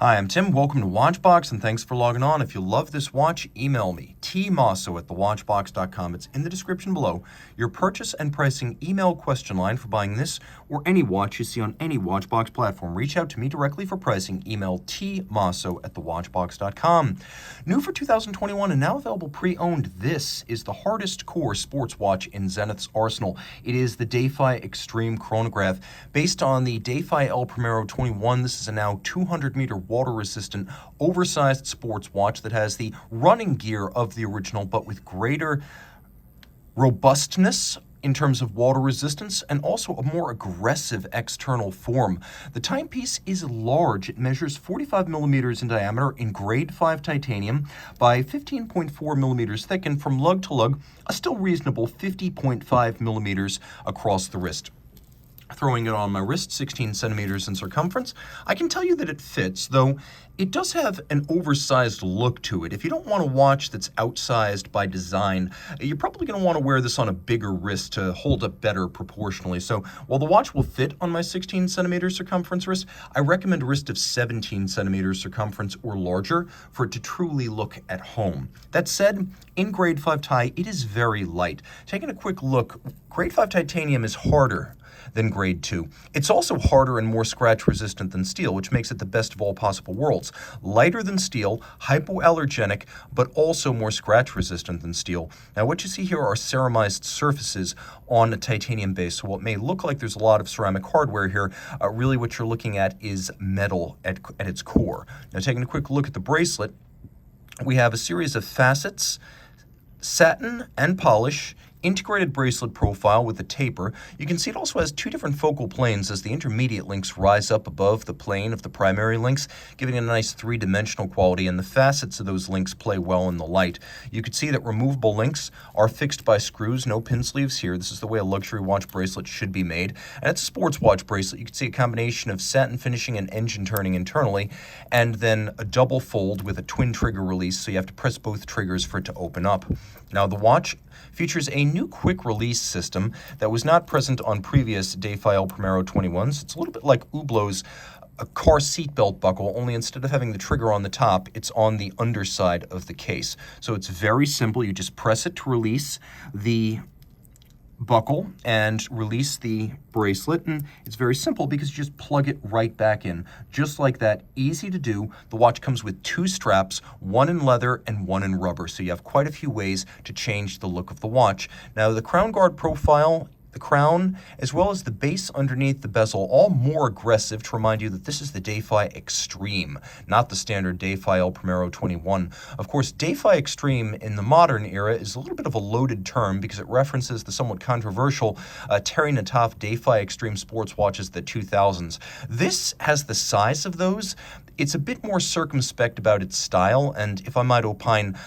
Hi, I'm Tim. Welcome to Watchbox, and thanks for logging on. If you love this watch, email me, tmosso@thewatchbox.com. It's in the description below. Your purchase and pricing email question line for buying this or any watch you see on any Watchbox platform. Reach out to me directly for pricing. Email tmosso@thewatchbox.com. New for 2021 and now available pre-owned, this is the hardest core sports watch in Zenith's arsenal. It is the Defy Extreme Chronograph. Based on the Defy El Primero 21, this is a now 200-meter water-resistant, oversized sports watch that has the running gear of the original, but with greater robustness in terms of water resistance and also a more aggressive external form. The timepiece is large. It measures 45 millimeters in diameter in grade 5 titanium by 15.4 millimeters thick, and from lug to lug, a still reasonable 50.5 millimeters across the wrist. Throwing it on my wrist, 16 centimeters in circumference, I can tell you that it fits, though it does have an oversized look to it. If you don't want a watch that's outsized by design, you're probably going to want to wear this on a bigger wrist to hold up better proportionally. So while the watch will fit on my 16 centimeter circumference wrist, I recommend a wrist of 17 centimeters circumference or larger for it to truly look at home. That said, in grade 5 tie, it is very light. Taking a quick look, grade 5 titanium is harder than grade 2. It's also harder and more scratch resistant than steel, which makes it the best of all possible worlds. Lighter than steel, hypoallergenic, but also more scratch resistant than steel. Now what you see here are ceramized surfaces on a titanium base, so what may look like there's a lot of ceramic hardware here, really what you're looking at is metal at its core. Now taking a quick look at the bracelet, we have a series of facets, satin and polish, integrated bracelet profile with a taper. You can see it also has two different focal planes as the intermediate links rise up above the plane of the primary links, giving it a nice three-dimensional quality, and the facets of those links play well in the light. You can see that removable links are fixed by screws, no pin sleeves here. This is the way a luxury watch bracelet should be made. And it's a sports watch bracelet. You can see a combination of satin finishing and engine turning internally, and then a double fold with a twin trigger release, so you have to press both triggers for it to open up. Now the watch features a new quick release system that was not present on previous Defy El Primero 21s. It's a little bit like Hublot's a car seatbelt buckle, only instead of having the trigger on the top, it's on the underside of the case. So it's very simple. You just press it to release the buckle and release the bracelet, and it's very simple because you just plug it right back in. Just like that, easy to do. The watch comes with two straps, one in leather and one in rubber, so you have quite a few ways to change the look of the watch. Now the crown guard profile, the crown, as well as the base underneath the bezel, all more aggressive, to remind you that this is the Defy Extreme, not the standard Defy El Primero 21. Of course, Defy Extreme in the modern era is a little bit of a loaded term because it references the somewhat controversial Terry Nataf Defy Extreme sports watches of the 2000s. This has the size of those. It's a bit more circumspect about its style, and if I might opine,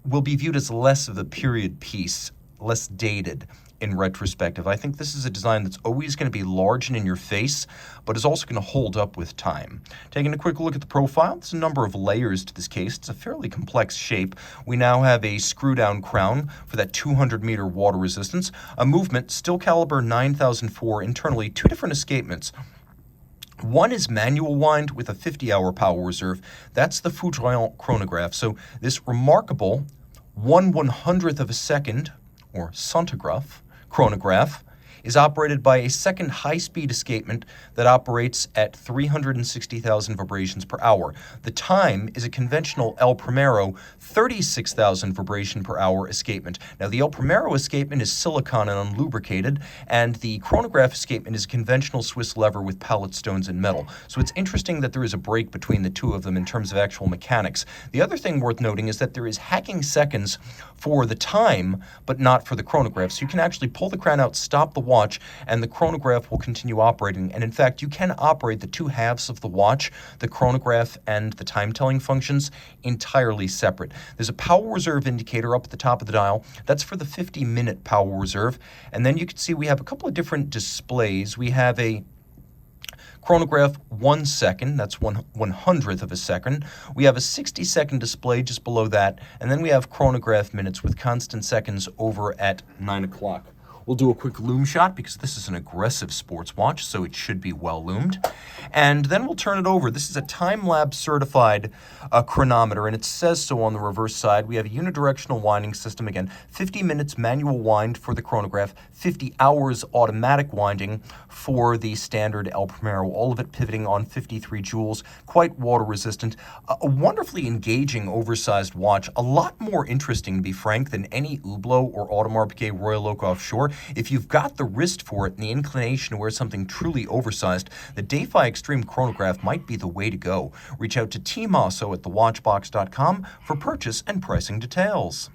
will be viewed as less of a period piece, less dated in retrospective. I think this is a design that's always going to be large and in your face, but is also going to hold up with time. Taking a quick look at the profile, there's a number of layers to this case. It's a fairly complex shape. We now have a screw-down crown for that 200-meter water resistance, a movement, steel caliber 9004, internally two different escapements. One is manual wind with a 50-hour power reserve. That's the Foudroyant chronograph. So this remarkable 1/100th of a second, or centigraph, chronograph, is operated by a second high-speed escapement that operates at 360,000 vibrations per hour. The time is a conventional El Primero 36,000 vibration per hour escapement. Now, the El Primero escapement is silicon and unlubricated, and the chronograph escapement is a conventional Swiss lever with pallet stones and metal. So it's interesting that there is a break between the two of them in terms of actual mechanics. The other thing worth noting is that there is hacking seconds for the time, but not for the chronograph. So you can actually pull the crown out, stop the watch, and the chronograph will continue operating. And in fact, you can operate the two halves of the watch, the chronograph and the time-telling functions, entirely separate. There's a power reserve indicator up at the top of the dial. That's for the 50-minute power reserve. And then you can see we have a couple of different displays. We have a chronograph 1 second, that's 1/100th of a second. We have a 60-second display just below that, and then we have chronograph minutes with constant seconds over at 9 o'clock. We'll do a quick loom shot because this is an aggressive sports watch, so it should be well loomed. And then we'll turn it over. This is a time-lapse certified chronometer, and it says so on the reverse side. We have a unidirectional winding system. Again, 50 minutes manual wind for the chronograph, 50 hours automatic winding for the standard El Primero, all of it pivoting on 53 joules, quite water resistant. A wonderfully engaging, oversized watch, a lot more interesting, to be frank, than any Hublot or Audemars Piguet Royal Oak Offshore. If you've got the wrist for it and the inclination to wear something truly oversized, the Defy Extreme Chronograph might be the way to go. Reach out to Team Mosso at thewatchbox.com for purchase and pricing details.